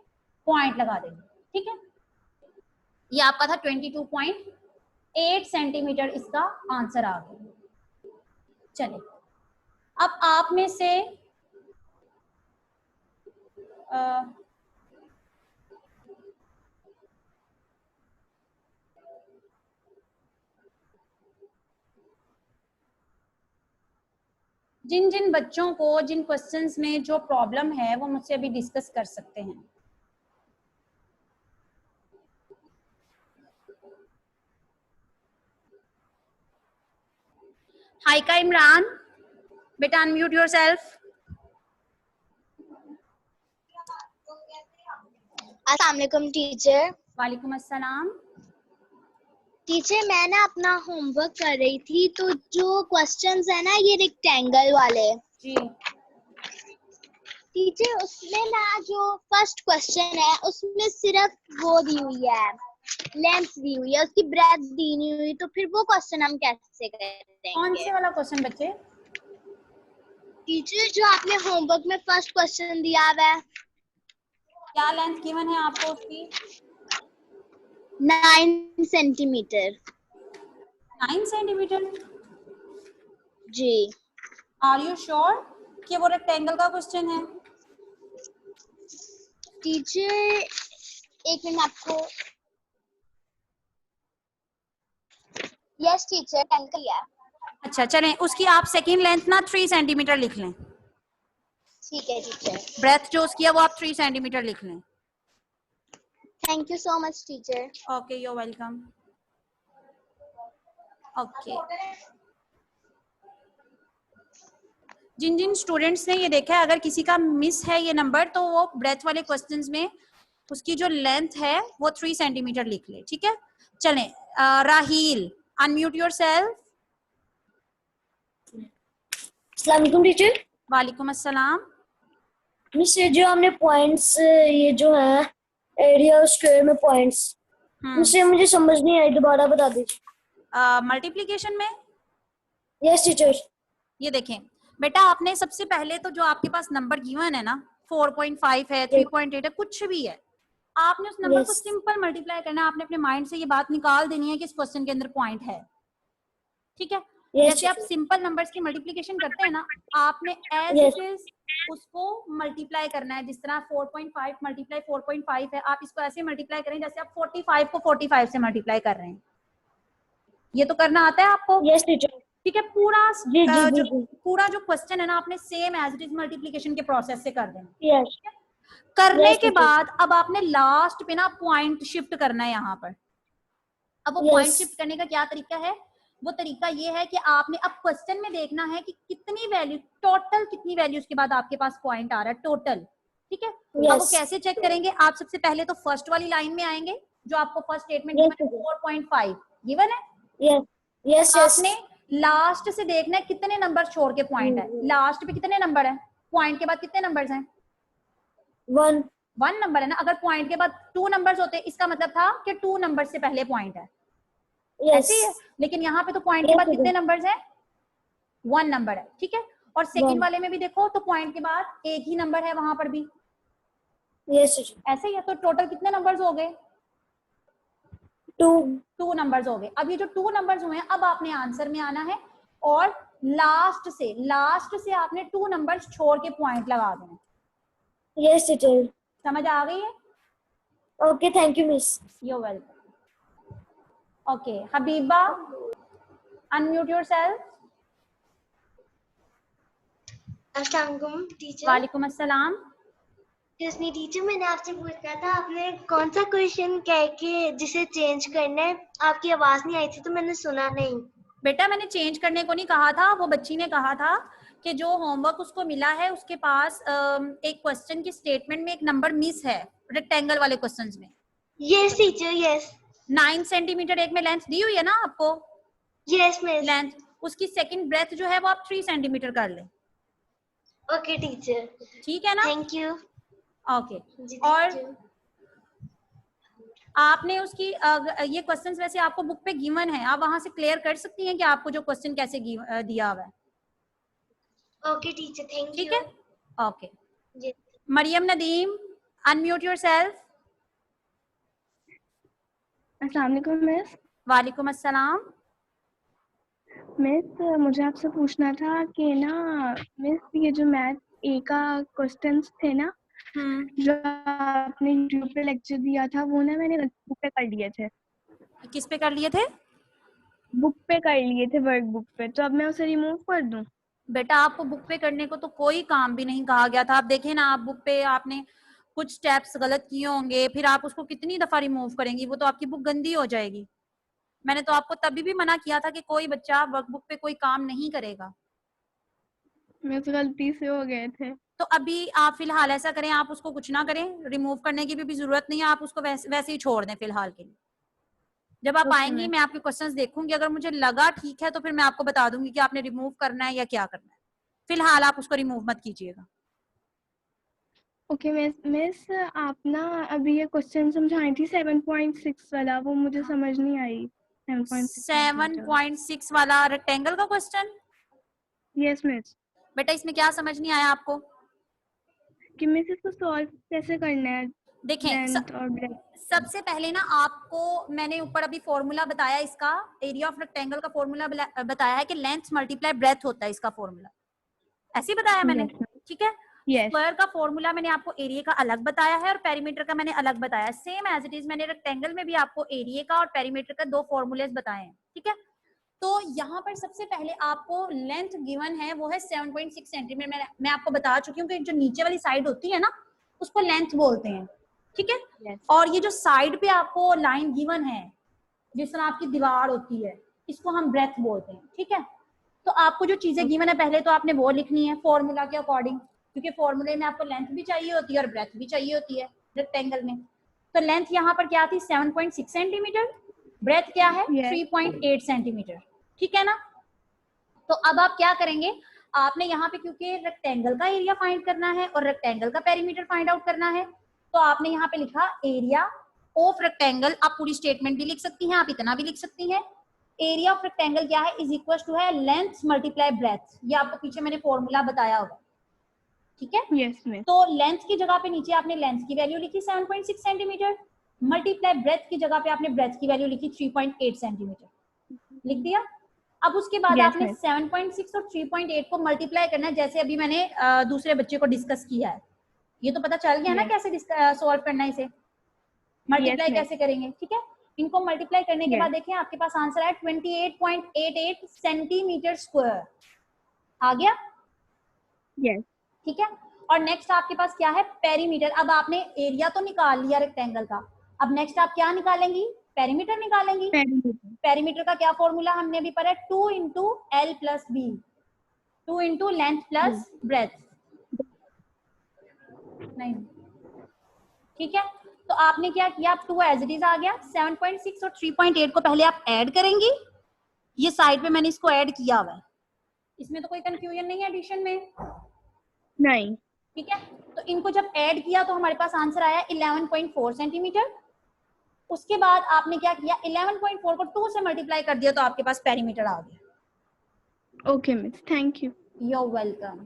पॉइंट लगा देंगे, ठीक है। ये आपका था 22.8 सेंटीमीटर, इसका आंसर आ गया। चलिए अब आप में से जिन जिन बच्चों को जिन क्वेश्चंस में जो प्रॉब्लम है वो मुझसे अभी डिस्कस कर सकते हैं। हाय का इमरान, बेटा अनम्यूट योरसेल्फ। अस्सलाम वालेकुम टीचर। वालेकुम अस्सलाम। टीचर मैं ना अपना होमवर्क कर रही थी, तो जो क्वेश्चंस है ना ये रेक्टेंगल वाले जी टीचर, उसमें ना जो फर्स्ट क्वेश्चन है उसमें सिर्फ वो दी हुई है, लेंथ दी हुई है, उसकी ब्रेथ दी नहीं हुई, तो फिर वो क्वेश्चन हम कैसे करेंगे? कौन से वाला क्वेश्चन बच्चे? टीचर जो आपने होमवर्क में फर्स्ट क्वेश्चन दिया हुआ है, क्या लेंथ गिवन है आपको उसकी? 9 सेंटीमीटर। 9 सेंटीमीटर? जी। आर यू श्योर कि वो रेक्टेंगल का क्वेश्चन है? टीचर एक मिनट आपको, यस टीचर रेक्टेंगल है। अच्छा चलें, उसकी आप सेकेंड लेंथ ना 3 सेंटीमीटर लिख लें। ठीक है टीचर। ब्रेथ जो उसकी है वो आप 3 सेंटीमीटर लिख लें। Thank you so much teacher. Okay you welcome. Okay, जिन जिन स्टूडेंट्स ने ये देखा है, अगर किसी का मिस है ये नंबर तो वो ब्रेथ वाले क्वेश्चंस में उसकी जो लेंथ है वो 3 सेंटीमीटर लिख ले, ठीक है। चलें, राहील अनम्यूट योरसेल्फ। अस्सलाम वालेकुम टीचर। वालेकुम अस्सलाम। मिस ये जो हमने पॉइंट्स, ये जो है एरिया स्क्वायर में पॉइंट्स, मुझे मुझे समझ नहीं आई, दोबारा बता दीजिए। मल्टीप्लिकेशन में? Yes teacher. ये देखें बेटा, आपने सबसे पहले तो जो आपके पास नंबर गिवन है ना, 4.5 है, 3.8 है, कुछ भी है, आपने उस नंबर को सिंपल मल्टीप्लाई करना है। आपने अपने माइंड से ये बात निकाल देनी है कि इस क्वेश्चन के अंदर पॉइंट है, ठीक है। जैसे आप सिंपल नंबर्स की मल्टीप्लिकेशन करते हैं ना, आपने एज इट इज उसको मल्टीप्लाई करना है। जिस तरह 4.5 मल्टीप्लाई 4.5 है, आप इसको ऐसे मल्टीप्लाई करें जैसे आप 45 को 45 से मल्टीप्लाई कर रहे हैं। ये तो करना आता है आपको? Yes teacher. ठीक है। पूरा जो क्वेश्चन है ना, आपने same as it is multiplication के प्रोसेस से कर देना। यस। करने के बाद अब आपने लास्ट पे ना पॉइंट शिफ्ट करना है यहाँ पर। अब वो पॉइंट शिफ्ट करने का क्या तरीका है? वो तरीका ये है कि आपने अब क्वेश्चन में देखना है कि कितनी वैल्यू, टोटल कितनी वैल्यूज के बाद आपके पास पॉइंट आ रहा है, टोटल, ठीक है। अब वो कैसे चेक करेंगे? आप सबसे पहले तो फर्स्ट वाली लाइन में आएंगे, जो आपको फर्स्ट स्टेटमेंट गिवन है 4.5 गिवन है। यस। आपने लास्ट से देखना है कितने नंबर छोड़ के पॉइंट है। लास्ट पे कितने नंबर है? पॉइंट के बाद कितने नंबर्स हैं? 1 नंबर है ना। अगर पॉइंट के बाद 2 नंबर्स होते, इसका मतलब था कि 2 नंबर से पहले पॉइंट है, ऐसे ही है। लेकिन यहाँ पे तो पॉइंट के बाद कितने नंबर्स हैं? 1 नंबर है, ठीक है। और सेकंड वाले में भी देखो तो पॉइंट के बाद एक ही नंबर है वहां पर भी, ऐसे ही है। तो टोटल कितने नंबर्स हो गए? 2 नंबर्स हो गए। अब ये जो 2 नंबर्स हुए हैं, अब आपने आंसर में आना है और लास्ट से आपने 2 नंबर्स छोड़ के पॉइंट लगा देना। Yes teacher. समझ आ गई है? Okay thank you miss. You welcome. Okay Habiba unmute yourself. अस्सलाम वालेकुम टीचर। वालेकुम अस्सलाम। जसनी टीचर, मैंने आपसे पूछा था, आपने कौन सा क्वेश्चन कह के जिसे चेंज करना है, आपकी आवाज नहीं आई थी तो मैंने सुना नहीं। बेटा मैंने चेंज करने को नहीं कहा था, वो बच्ची ने कहा था कि जो होमवर्क उसको मिला है उसके पास एक क्वेश्चन की स्टेटमेंट में एक नंबर मिस है रेक्टेंगल वाले क्वेश्चंस में, यस टीचर, यस 9 सेंटीमीटर एक में लेंथ दी हुई है ना आपको, यस मिस। लेंथ, उसकी सेकंड ब्रेथ जो है वो आप 3 सेंटीमीटर कर लें। ओके टीचर, ठीक है ना? Thank you. ओके। जी और टीचर। आपने उसकी ये क्वेश्चंस वैसे आपको बुक पे गिवन है, आप वहां से क्लियर कर सकती हैं कि आपको जो क्वेश्चन कैसे दिया हुआ है। ओके टीचर, थैंक ठीक यू। है, ओके। जी। Mariam Nadeem, unmute yourself. अस्सलाम वालेकुम मिस। वालेकुम अस्सलाम। मिस मुझे आपसे पूछना था कि ना मिस ये जो मैथ ए का क्वेश्चंस थे ना जो आपने यूट्यूब पे लेक्चर दिया था वो ना मैंने बुक पे कर लिए थे। किस पे कर लिए थे? बुक पे कर लिए थे, वर्क बुक पे, तो अब मैं उसे रिमूव कर दूं? बेटा आपको बुक पे करने को तो कोई काम भी नहीं कहा गया था। आप देखें ना, आप बुक पे आपने कुछ स्टेप्स गलत किए होंगे, फिर आप उसको कितनी दफा रिमूव करेंगी, वो तो आपकी बुक गंदी हो जाएगी। मैंने तो आपको तभी भी मना किया था कि कोई बच्चा वर्कबुक पे कोई काम नहीं करेगा। मिस गलती से हो गए थे। तो अभी आप फिलहाल ऐसा करें, आप उसको कुछ ना करें, रिमूव करने की भी जरूरत नहीं है, आप उसको वैसे ही छोड़ दें फिलहाल के लिए। जब आप ओके आएंगी मिस। मैं आपके क्वेश्चंस देखूंगी, अगर मुझे लगा ठीक है तो फिर मैं आपको बता दूंगी कि आपने रिमूव करना है या क्या करना है। फिलहाल आप उसको रिमूव मत कीजिएगा। ओके मिस आप ना अभी ये क्वेश्चन समझाई थी 7.6 वाला, वो मुझे समझ नहीं आई। 7.6 7.6 वाला रेक्टेंगल का क्वेश्चन? Yes miss. बेटा इसमें क्या समझ नहीं आया आपको? कि मिस इसको सॉल्व कैसे करना है, देखें लेंथ और ब्रेथ? सबसे पहले ना आपको मैंने ऊपर अभी फॉर्मूला बताया, इसका एरिया ऑफ रेक्टेंगल का फॉर्मूला बताया है कि लेंथ मल्टीप्लाई ब्रेथ होता है इसका फॉर्मूला, ऐसे ही बताया मैंने। ठीक है, यस स्क्वायर का फॉर्मूला मैंने आपको एरिया का अलग बताया है और पेरीमीटर का मैंने अलग बताया। सेम एज इट इज मैंने रेक्टेंगल में भी आपको एरिया का और पेरीमीटर का 2 फॉर्मूलेस बताए हैं। ठीक है, तो यहाँ पर सबसे पहले आपको लेंथ गिवन है वो है 7.6 सेंटीमीटर। मैं आपको बता चुकी हूँ कि जो नीचे वाली साइड होती है ना उसको लेंथ बोलते हैं। ठीक है, यस और ये जो साइड पे आपको लाइन गिवन है जिस तरह आपकी दीवार होती है इसको हम ब्रेथ बोलते हैं। ठीक है, तो आपको जो चीजें गिवन है पहले तो आपने वो लिखनी है फॉर्मूला के अकॉर्डिंग, क्योंकि फॉर्मूले में आपको लेंथ भी चाहिए होती है और ब्रेथ भी चाहिए होती है रेक्टेंगल में। तो लेंथ यहाँ पर क्या थी 7.6 सेंटीमीटर, ब्रेथ क्या है Yes. 3.8 सेंटीमीटर। ठीक है ना, तो अब आप क्या करेंगे, आपने यहाँ पे क्योंकि रेक्टेंगल का एरिया फाइंड करना है और रेक्टेंगल का पेरीमीटर फाइंड आउट करना है, तो आपने यहाँ पे लिखा एरिया ऑफ रेक्टेंगल। आप पूरी स्टेटमेंट भी लिख सकती हैं, आप इतना भी लिख सकती हैं। एरिया ऑफ रेक्टेंगल क्या है, इज इक्वल टू है लेंथ मल्टीप्लाई ब्रेथ। ये आपको पीछे मैंने फॉर्मूला बताया होगा। ठीक है, यस मिस। तो लेंथ की जगह पे नीचे आपने लेंथ की वैल्यू लिखी 7.6 सेंटीमीटर, मल्टीप्लाई ब्रेथ की जगह पे आपने ब्रेथ की वैल्यू लिखी 3.8 सेंटीमीटर, लिख दिया। अब उसके बाद Yes, आपने miss. 7.6 और 3.8 को मल्टीप्लाई करना है, जैसे अभी मैंने दूसरे बच्चे को डिस्कस किया है। ये तो पता चल गया ना Yes. कैसे सॉल्व करना है इसे, मल्टीप्लाई miss. कैसे करेंगे। ठीक है, इनको मल्टीप्लाई करने के Yes. बाद देखें आपके पास आंसर है 28.88 सेंटीमीटर स्क्वायर आ गया। यस ठीक है, और नेक्स्ट आपके पास क्या है पेरीमीटर। अब आपने एरिया तो निकाल लिया रेक्टेंगल का, अब नेक्स्ट आप क्या निकालेंगी, पेरीमीटर निकालेंगी। पेरीमीटर। पेरीमीटर का क्या फॉर्मूला हमने भी पढ़ा है, 2 into l plus b, 2 into length plus breadth. नहीं, ठीक है, तो आपने क्या किया, आप 2 एज इट इज आ गया, 7.6 और 3.8 को पहले आप ऐड करेंगी। ये साइड पे मैंने इसको ऐड किया हुआ है, इसमें तो कोई कंफ्यूजन नहीं है एडिशन में। नहीं। ठीक है, तो इनको जब ऐड किया तो हमारे पास आंसर आया 11.4 सेंटीमीटर। उसके बाद आपने क्या किया, 11.4 को 2 से मल्टीप्लाई कर दिया तो आपके पास पेरीमीटर आ गया। Okay miss, thank you. You are welcome.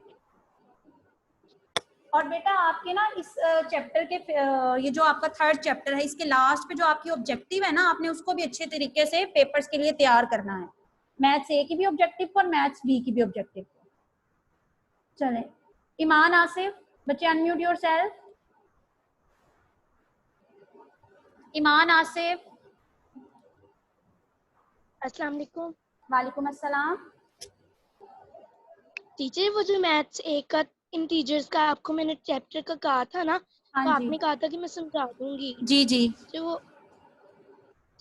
और बेटा आपके ना इस चैप्टर के ये जो आपका 3rd चैप्टर है इसके लास्ट पे जो आपकी ऑब्जेक्टिव है ना, आपने उसको भी अच्छे तरीके से पेपर्स के लिए तैयार करना है। मैथ्स ए की भी ऑब्जेक्टिव और मैथ्स बी की भी ऑब्जेक्टिव। चले, ईमान आसिफ, बच्चे अनम्यूट योरसेल्फ। ईमान आसिफ। अस्सलाम वालेकुम वालेकुम अस्सलाम। टीचर, वो जो मैथ्स ए का इंटीजर्स का आपको मैंने चैप्टर का कहा था ना, हाँ तो जी। आपने कहा था कि मैं समझा दूंगी। जी जी जो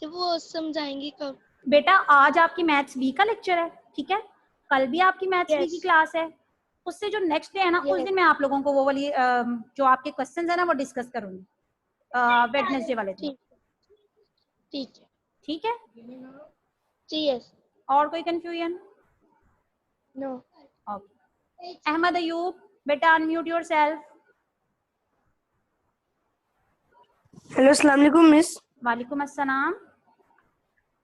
वो समझाएंगी कब? बेटा आज आपकी मैथ्स बी का लेक्चर है। ठीक है, कल भी आपकी मैथ्स बी की क्लास है, उससे जो नेक्स्ट डे है ना उस दिन मैं आप लोगों को वो वाली जो आपके क्वेश्चंस है ना वो डिस्कस करूंगी वेडनेसडे वाले दिन। ठीक है। ठीक है, जी यस। और कोई confusion? No. Okay, Ahmad Ayub बेटा अनम्यूट योरसेल्फ। हेलो, अस्सलाम वालेकुम मिस। वालेकुम अस्सलाम।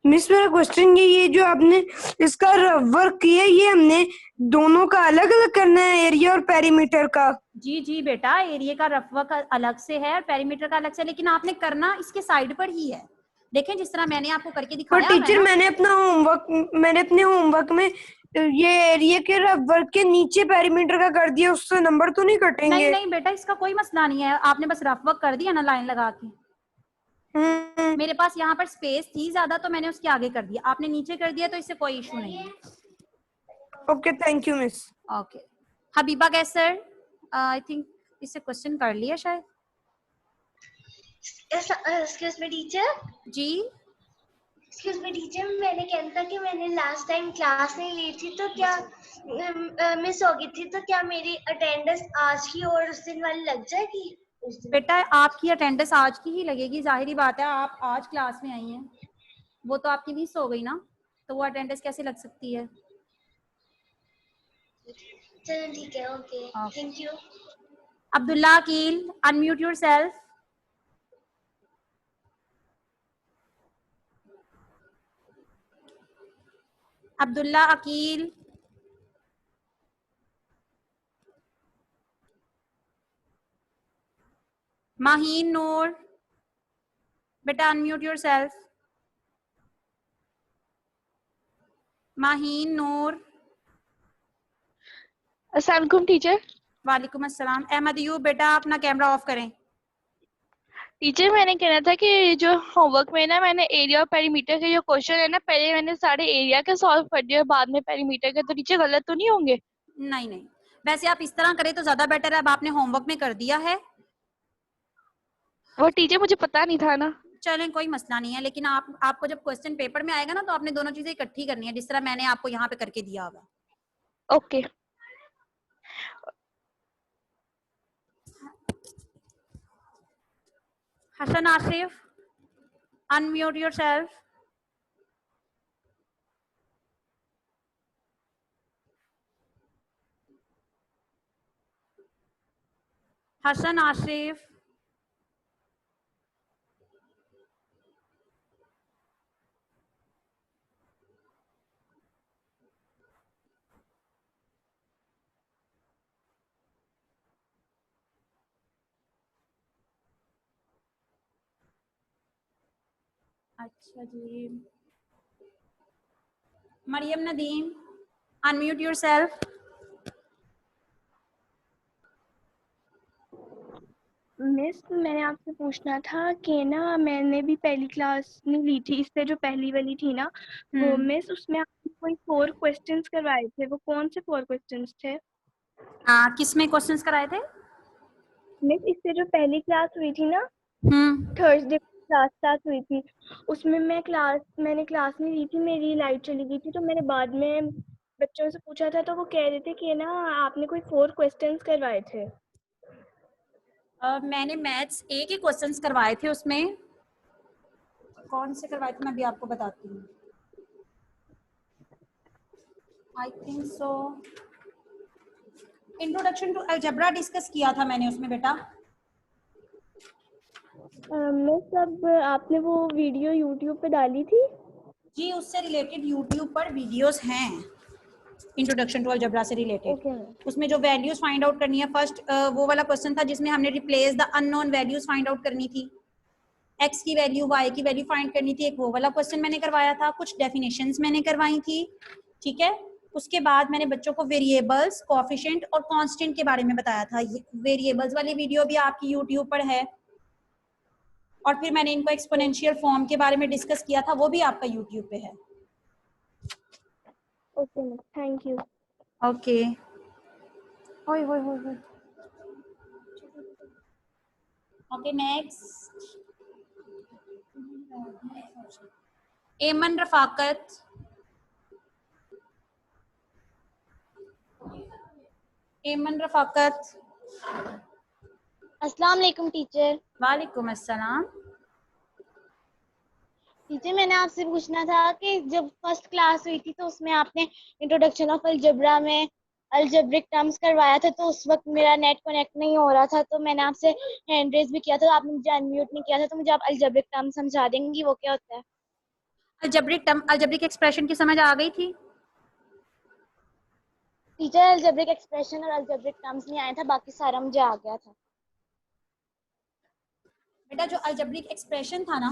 मिस मेरा क्वेश्चन ये जो आपने इसका वर्क किया, ये हमने दोनों का अलग अलग करना है, एरिया और पेरीमीटर का? जी जी बेटा, एरिया का रफ वर्क अलग से है और पेरीमीटर का अलग से, लेकिन आपने करना इसके साइड पर ही है। देखें जिस तरह मैंने आपको करके पर दिखाया हुआ है टीचर, ना। मैंने अपने होमवर्क में ये एरिया के रफ वर्क के नीचे पेरीमीटर का कर दिया, उससे नंबर तो नहीं नहीं कटेंगे? नहीं बेटा, इसका कोई मसला नहीं है, आपने बस रफ वर्क कर दिया ना लाइन लगा के। मेरे पास यहाँ पर स्पेस थी ज्यादा तो मैंने उसके आगे कर दिया, आपने नीचे कर दिया तो इससे कोई इशू नहीं है। Okay, thank you miss. Okay, Habiba Kaiser, I think इससे क्वेश्चन कर लिया शायद। Excuse me teacher. जी एक्सक्यूज मी टीचर, मैंने कहना था कि मैंने लास्ट टाइम क्लास नहीं ली थी, तो क्या मिस हो गई थी, तो क्या मेरी अटेंडेंस आज की और उस दिन वाली लग जाएगी? उस दिन बेटा, आपकी अटेंडेंस आज की ही लगेगी, जाहिर बात है, आप आज क्लास में आई हैं, वो तो आपकी मिस हो गई ना, तो वो अटेंडेंस कैसे लग सकती है? चलो ठीक है, okay, thank you. Abdullah Aqeel, unmute yourself. Abdullah Aqeel, Maheen Noor बेटा अनम्यूट योरसेल्फ। माहीन नूर। अस्सलाम वालेकुम टीचर। वालेकुम अस्सलाम। अहमद यूब बेटा अपना कैमरा ऑफ करें। टीचर मैंने कहना था कि जो होमवर्क में ना मैंने एरिया और पेरीमीटर के जो क्वेश्चन है ना, पहले मैंने सारे एरिया के सॉल्व कर दिए और बाद में पेरीमीटर के, तो टीचर गलत तो नहीं होंगे? नहीं नहीं, वैसे आप इस तरह करें तो ज्यादा बेटर है, अब आपने होमवर्क में कर दिया है। वो टीचर मुझे पता नहीं था ना। चलें कोई मसला नहीं है, लेकिन आपको जब क्वेश्चन पेपर में आएगा ना तो आपने दोनों चीजें इकट्ठी करनी है, जिस तरह मैंने आपको यहाँ पे करके दिया होगा। Okay. Hasan Asif, unmute yourself. Hasan Asif. अच्छा जी, Mariam Nadeem, unmute yourself. Miss मैंने आपसे पूछना था कि ना मैंने भी पहली क्लास नहीं ली थी, इससे जो पहली वाली थी ना वो मिस, उसमें आपने कोई 4 क्वेश्चंस करवाए थे, वो कौन से 4 क्वेश्चंस थे? किस में क्वेश्चंस कराए थे? मिस इससे जो पहली क्लास हुई थी ना, थर्सडे क्लास हुई थी, उसमें मैंने क्लास नहीं ली थी, मेरी लाइट चली गई थी, तो मैंने बाद में बच्चों से पूछा था तो वो कह रहे थे कि ना आपने कोई 4 क्वेश्चंस करवाए थे। मैंने मैथ्स ए के क्वेश्चंस करवाए थे, उसमें कौन से करवाए थे मैं भी आपको बताती हूँ। I think so introduction to algebra discuss किया था मैंने उसमें बेटा। मिस अब आपने वो वीडियो यूट्यूब पे डाली थी? जी, उससे रिलेटेड यूट्यूब पर वीडियोस हैं, इंट्रोडक्शन टू अलजेब्रा से रिलेटेड। ओके। उसमें जो वैल्यूज फाइंड आउट करनी है, फर्स्ट वो वाला क्वेश्चन था जिसमें हमने replace the unknown values find out करनी थी, एक्स की वैल्यू वाई की वैल्यू फाइंड करनी थी, एक वो वाला क्वेश्चन मैंने करवाया था, कुछ डेफिनेशंस मैंने करवाई थी, ठीक है। उसके बाद मैंने बच्चों को वेरिएबल्स, कोएफिशिएंट और कांस्टेंट के बारे में बताया था। वेरिएबल्स वाली वीडियो भी आपकी यूट्यूब पर है, और फिर मैंने इनको एक्सपोनेंशियल फॉर्म के बारे में डिस्कस किया था, वो भी आपका यूट्यूब पे है। Okay, thank you. ओके, होय होय होय होय। ओके, नेक्स्ट एमन रफाकत। एमन रफाकत। अस्सलाम वालेकुम टीचर। वालेकुम अस्सलाम। टीचर मैंने आपसे पूछना था कि जब फर्स्ट क्लास हुई थी तो उसमें आपने इंट्रोडक्शन ऑफ अलजेब्रा में अलजेब्रिक टर्म्स करवाया था, तो उस वक्त मेरा नेट कनेक्ट नहीं हो रहा था, तो मैंने आपसे हैंड रेज भी किया था, तो आपने मुझे अनम्यूट नहीं किया था, तो मुझे आप अलजेब्रिक टर्म समझा देंगी वो क्या होता है? अलजेब्रिक एक्सप्रेशन की समझ आ गई थी? टीचर अलजेब्रिक एक्सप्रेशन और अलजेब्रिक टर्म्स नहीं आया था, बाकी सारा मुझे आ गया था। बेटा जो अलजेब्रिक एक्सप्रेशन था ना,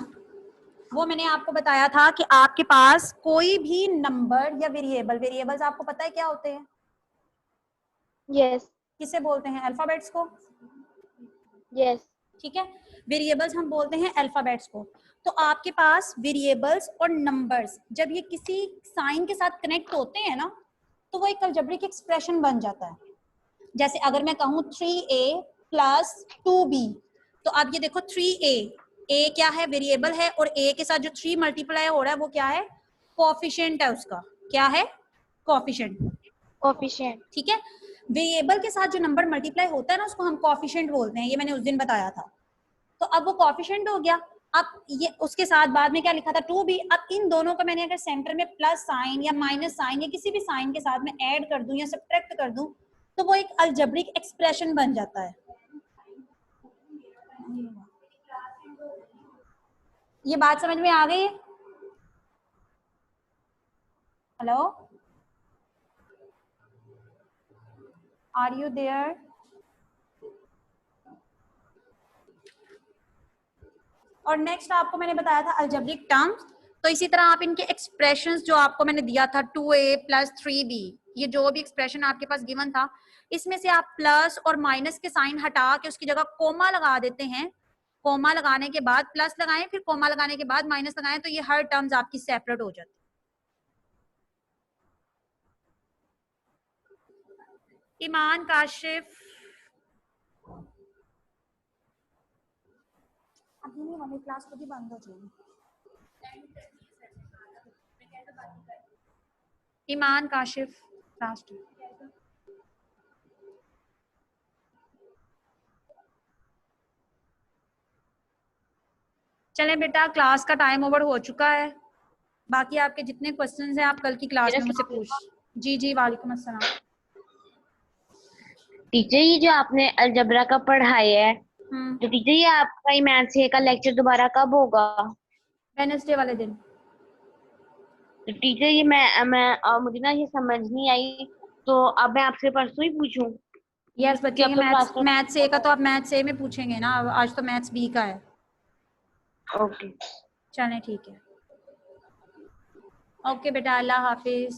वो मैंने आपको बताया था कि आपके पास कोई भी नंबर या वेरिएबल्स आपको पता है क्या होते हैं? यस। किसे बोलते हैं? अल्फाबेट्स को। यस। ठीक है, वेरिएबल्स हम बोलते हैं अल्फाबेट्स को। तो आपके पास वेरिएबल्स और नंबर्स जब ये किसी साइन के साथ कनेक्ट होते हैं ना, तो वो एक अलजेब्रिक एक्सप्रेशन बन जाता है। जैसे अगर मैं कहूँ 3a प्लस 2b, तो अब ये देखो 3a, a क्या है? वेरिएबल है, और a के साथ जो 3 मल्टीप्लाई हो रहा है वो क्या है? कोएफिशिएंट है उसका। क्या है? कोएफिशिएंट। कोएफिशिएंट। ठीक है, वेरिएबल के साथ जो नंबर मल्टीप्लाई होता है ना, उसको हम कोएफिशिएंट बोलते हैं, ये मैंने उस दिन बताया था। तो अब वो कोएफिशिएंट हो गया। अब ये उसके साथ बाद में क्या लिखा था? 2b। अब इन दोनों को मैंने अगर सेंटर में प्लस साइन या माइनस साइन या किसी भी साइन के साथ में ऐड कर दूं या सब्ट्रैक्ट कर दूं, तो वो एक अलजेब्रिक एक्सप्रेशन बन जाता है। ये बात समझ में आ गई है? Hello, are you there? और नेक्स्ट आपको मैंने बताया था अलजेब्रिक टर्म्स। तो इसी तरह आप इनके एक्सप्रेशंस जो आपको मैंने दिया था 2a प्लस 3b, ये जो भी एक्सप्रेशन आपके पास गिवन था, इसमें से आप प्लस और माइनस के साइन हटा के उसकी जगह कोमा लगा देते हैं। कोमा लगाने के बाद प्लस लगाएं, फिर कोमा लगाने के बाद माइनस लगाएं, तो ये हर टर्म्स आपकी सेपरेट हो जाती है। ईमान, काशिफ, अभी नहीं, हमें क्लास खुद ही बंद हो जाएगी। ईमान, काशिफ, लास्ट। चलें बेटा, क्लास का टाइम ओवर हो चुका है। बाकी आपके जितने क्वेश्चंस हैं आप कल की क्लास में मुझसे पूछ। जी जी, वालेकुम अस्सलाम। टीचर ये जो आपने अलजबरा का पढ़ाया है, तो टीचर ये आपका ही मैथ्स का लेक्चर दोबारा कब होगा? वेडनेसडे वाले दिन। तो टीचर ये मैं मुझे ना ये समझ नहीं आई, तो अब मैं आपसे परसों ही पूछूं? यस बच्चे, अब ये तो मैथ्स ए का तो आप मैथ्स ए में पूछेंगे ना, आज तो मैथ्स बी का है। ओके, चलें ठीक है। ओके बेटा, अल्लाह हाफिज।